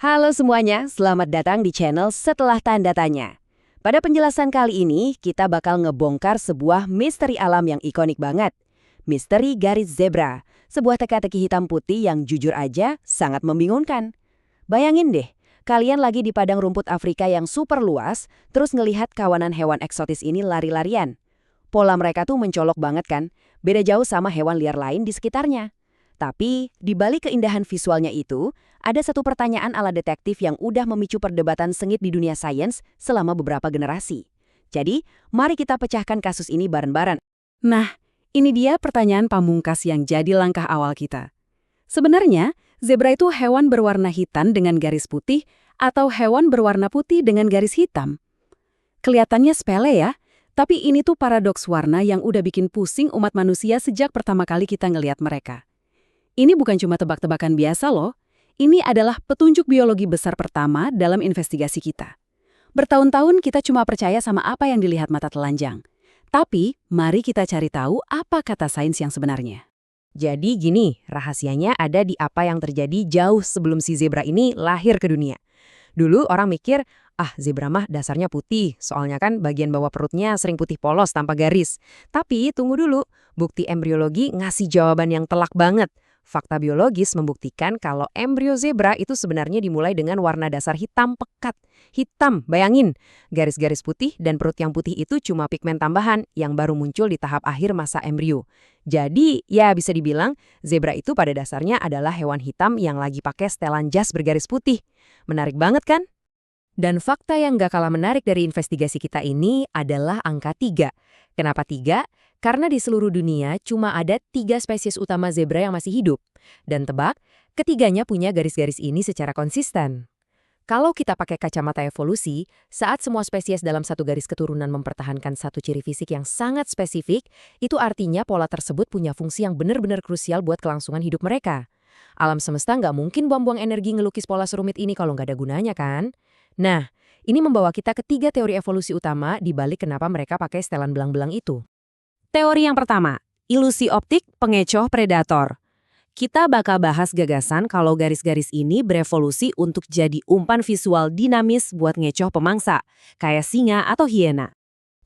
Halo semuanya, selamat datang di channel Setelah Tanda Tanya. Pada penjelasan kali ini, kita bakal ngebongkar sebuah misteri alam yang ikonik banget. Misteri garis zebra, sebuah teka-teki hitam putih yang jujur aja sangat membingungkan. Bayangin deh, kalian lagi di padang rumput Afrika yang super luas, terus ngelihat kawanan hewan eksotis ini lari-larian. Pola mereka tuh mencolok banget kan, beda jauh sama hewan liar lain di sekitarnya. Tapi, di balik keindahan visualnya itu, ada satu pertanyaan ala detektif yang udah memicu perdebatan sengit di dunia sains selama beberapa generasi. Jadi, mari kita pecahkan kasus ini bareng-bareng. Nah, ini dia pertanyaan pamungkas yang jadi langkah awal kita. Sebenarnya, zebra itu hewan berwarna hitam dengan garis putih atau hewan berwarna putih dengan garis hitam. Kelihatannya sepele ya, tapi ini tuh paradoks warna yang udah bikin pusing umat manusia sejak pertama kali kita ngelihat mereka. Ini bukan cuma tebak-tebakan biasa loh, ini adalah petunjuk biologi besar pertama dalam investigasi kita. Bertahun-tahun kita cuma percaya sama apa yang dilihat mata telanjang. Tapi, mari kita cari tahu apa kata sains yang sebenarnya. Jadi gini, rahasianya ada di apa yang terjadi jauh sebelum si zebra ini lahir ke dunia. Dulu orang mikir, zebra mah dasarnya putih, soalnya kan bagian bawah perutnya sering putih polos tanpa garis. Tapi tunggu dulu, bukti embriologi ngasih jawaban yang telak banget. Fakta biologis membuktikan kalau embrio zebra itu sebenarnya dimulai dengan warna dasar hitam pekat. Hitam, bayangin. Garis-garis putih dan perut yang putih itu cuma pigmen tambahan yang baru muncul di tahap akhir masa embrio. Jadi, ya bisa dibilang, zebra itu pada dasarnya adalah hewan hitam yang lagi pakai setelan jas bergaris putih. Menarik banget kan? Dan fakta yang gak kalah menarik dari investigasi kita ini adalah angka 3. Kenapa 3? Karena di seluruh dunia cuma ada 3 spesies utama zebra yang masih hidup. Dan tebak, ketiganya punya garis-garis ini secara konsisten. Kalau kita pakai kacamata evolusi, saat semua spesies dalam satu garis keturunan mempertahankan satu ciri fisik yang sangat spesifik, itu artinya pola tersebut punya fungsi yang benar-benar krusial buat kelangsungan hidup mereka. Alam semesta nggak mungkin buang-buang energi ngelukis pola serumit ini kalau nggak ada gunanya kan? Nah, ini membawa kita ke 3 teori evolusi utama di balik kenapa mereka pakai setelan belang-belang itu. Teori yang pertama, ilusi optik pengecoh predator. Kita bakal bahas gagasan kalau garis-garis ini berevolusi untuk jadi umpan visual dinamis buat ngecoh pemangsa, kayak singa atau hiena.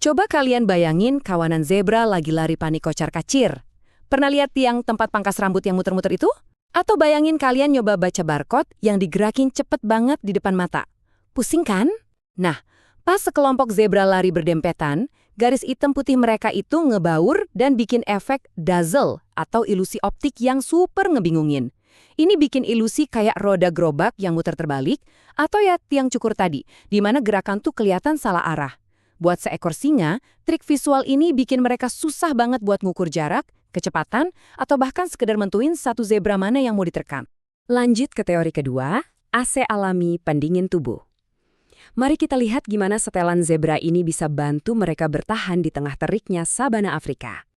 Coba kalian bayangin kawanan zebra lagi lari panik kocar-kacir. Pernah lihat tiang tempat pangkas rambut yang muter-muter itu? Atau bayangin kalian nyoba baca barcode yang digerakin cepet banget di depan mata. Pusing kan? Nah, pas sekelompok zebra lari berdempetan, garis hitam putih mereka itu ngebaur dan bikin efek dazzle atau ilusi optik yang super ngebingungin. Ini bikin ilusi kayak roda gerobak yang muter terbalik atau ya tiang cukur tadi, di mana gerakan tuh kelihatan salah arah. Buat seekor singa, trik visual ini bikin mereka susah banget buat ngukur jarak, kecepatan, atau bahkan sekedar mentuin satu zebra mana yang mau diterkam. Lanjut ke teori kedua, AC alami pendingin tubuh. Mari kita lihat gimana setelan zebra ini bisa bantu mereka bertahan di tengah teriknya sabana Afrika.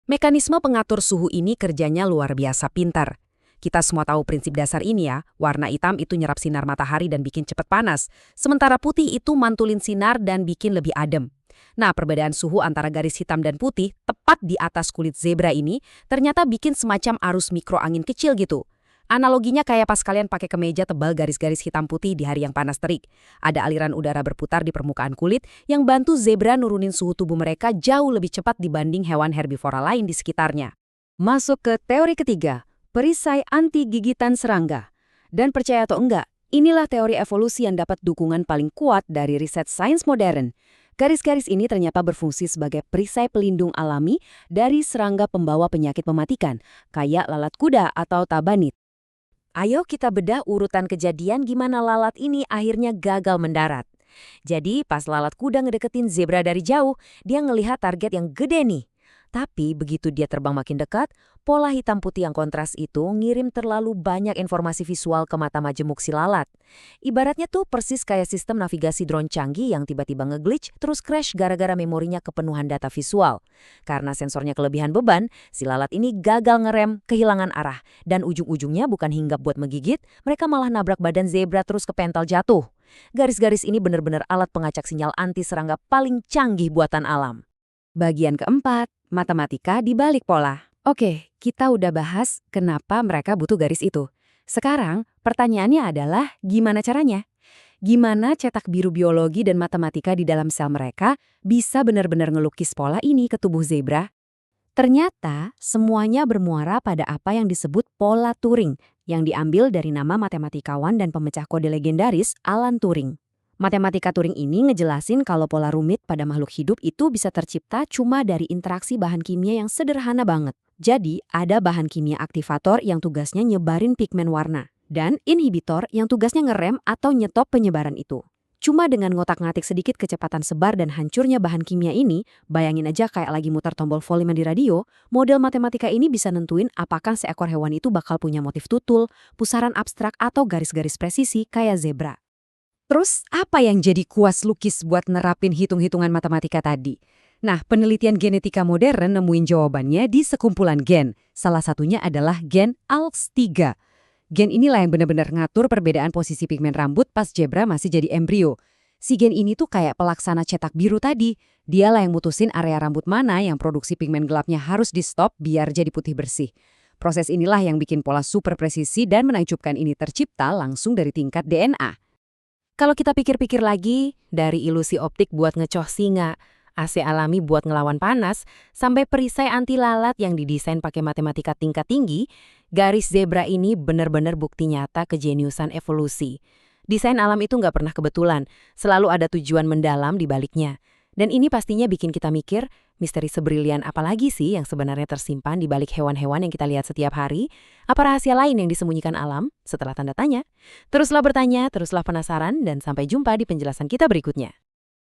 Mekanisme pengatur suhu ini kerjanya luar biasa pintar. Kita semua tahu prinsip dasar ini ya, warna hitam itu nyerap sinar matahari dan bikin cepat panas, sementara putih itu mantulin sinar dan bikin lebih adem. Nah, perbedaan suhu antara garis hitam dan putih tepat di atas kulit zebra ini ternyata bikin semacam arus mikroangin kecil gitu. Analoginya kayak pas kalian pakai kemeja tebal garis-garis hitam putih di hari yang panas terik. Ada aliran udara berputar di permukaan kulit yang bantu zebra nurunin suhu tubuh mereka jauh lebih cepat dibanding hewan herbivora lain di sekitarnya. Masuk ke teori ketiga, perisai anti-gigitan serangga. Dan percaya atau enggak, inilah teori evolusi yang dapat dukungan paling kuat dari riset sains modern. Garis-garis ini ternyata berfungsi sebagai perisai pelindung alami dari serangga pembawa penyakit mematikan, kayak lalat kuda atau tabanit. Ayo kita bedah urutan kejadian gimana lalat ini akhirnya gagal mendarat. Jadi pas lalat kuda ngedeketin zebra dari jauh, dia ngelihat target yang gede nih. Tapi begitu dia terbang makin dekat, pola hitam putih yang kontras itu ngirim terlalu banyak informasi visual ke mata majemuk si lalat. Ibaratnya tuh persis kayak sistem navigasi drone canggih yang tiba-tiba nge-glitch terus crash gara-gara memorinya kepenuhan data visual. Karena sensornya kelebihan beban, si lalat ini gagal ngerem, kehilangan arah. Dan ujung-ujungnya bukan hinggap buat menggigit, mereka malah nabrak badan zebra terus kepental jatuh. Garis-garis ini benar-benar alat pengacak sinyal anti serangga paling canggih buatan alam. Bagian keempat, matematika di balik pola. Oke, kita udah bahas kenapa mereka butuh garis itu. Sekarang, pertanyaannya adalah gimana caranya? Gimana cetak biru biologi dan matematika di dalam sel mereka bisa benar-benar ngelukis pola ini ke tubuh zebra? Ternyata, semuanya bermuara pada apa yang disebut pola Turing, yang diambil dari nama matematikawan dan pemecah kode legendaris Alan Turing. Matematika Turing ini ngejelasin kalau pola rumit pada makhluk hidup itu bisa tercipta cuma dari interaksi bahan kimia yang sederhana banget. Jadi, ada bahan kimia aktivator yang tugasnya nyebarin pigmen warna, dan inhibitor yang tugasnya ngerem atau nyetop penyebaran itu. Cuma dengan ngotak-ngatik sedikit kecepatan sebar dan hancurnya bahan kimia ini, bayangin aja kayak lagi muter tombol volume di radio, model matematika ini bisa nentuin apakah seekor hewan itu bakal punya motif tutul, pusaran abstrak atau garis-garis presisi kayak zebra. Terus apa yang jadi kuas lukis buat nerapin hitung-hitungan matematika tadi? Nah, penelitian genetika modern nemuin jawabannya di sekumpulan gen. Salah satunya adalah gen ALX3. Gen inilah yang benar-benar ngatur perbedaan posisi pigmen rambut pas zebra masih jadi embrio. Si gen ini tuh kayak pelaksana cetak biru tadi. Dialah yang mutusin area rambut mana yang produksi pigmen gelapnya harus di-stop biar jadi putih bersih. Proses inilah yang bikin pola super presisi dan menakjubkan ini tercipta langsung dari tingkat DNA. Kalau kita pikir-pikir lagi, dari ilusi optik buat ngecoh singa, AC alami buat ngelawan panas, sampai perisai anti lalat yang didesain pakai matematika tingkat tinggi, garis zebra ini benar-benar bukti nyata kejeniusan evolusi. Desain alam itu nggak pernah kebetulan, selalu ada tujuan mendalam di baliknya. Dan ini pastinya bikin kita mikir, misteri sebrilian apa lagi sih yang sebenarnya tersimpan di balik hewan-hewan yang kita lihat setiap hari? Apa rahasia lain yang disembunyikan alam? Setelah tanda tanya. Teruslah bertanya, teruslah penasaran, dan sampai jumpa di penjelasan kita berikutnya.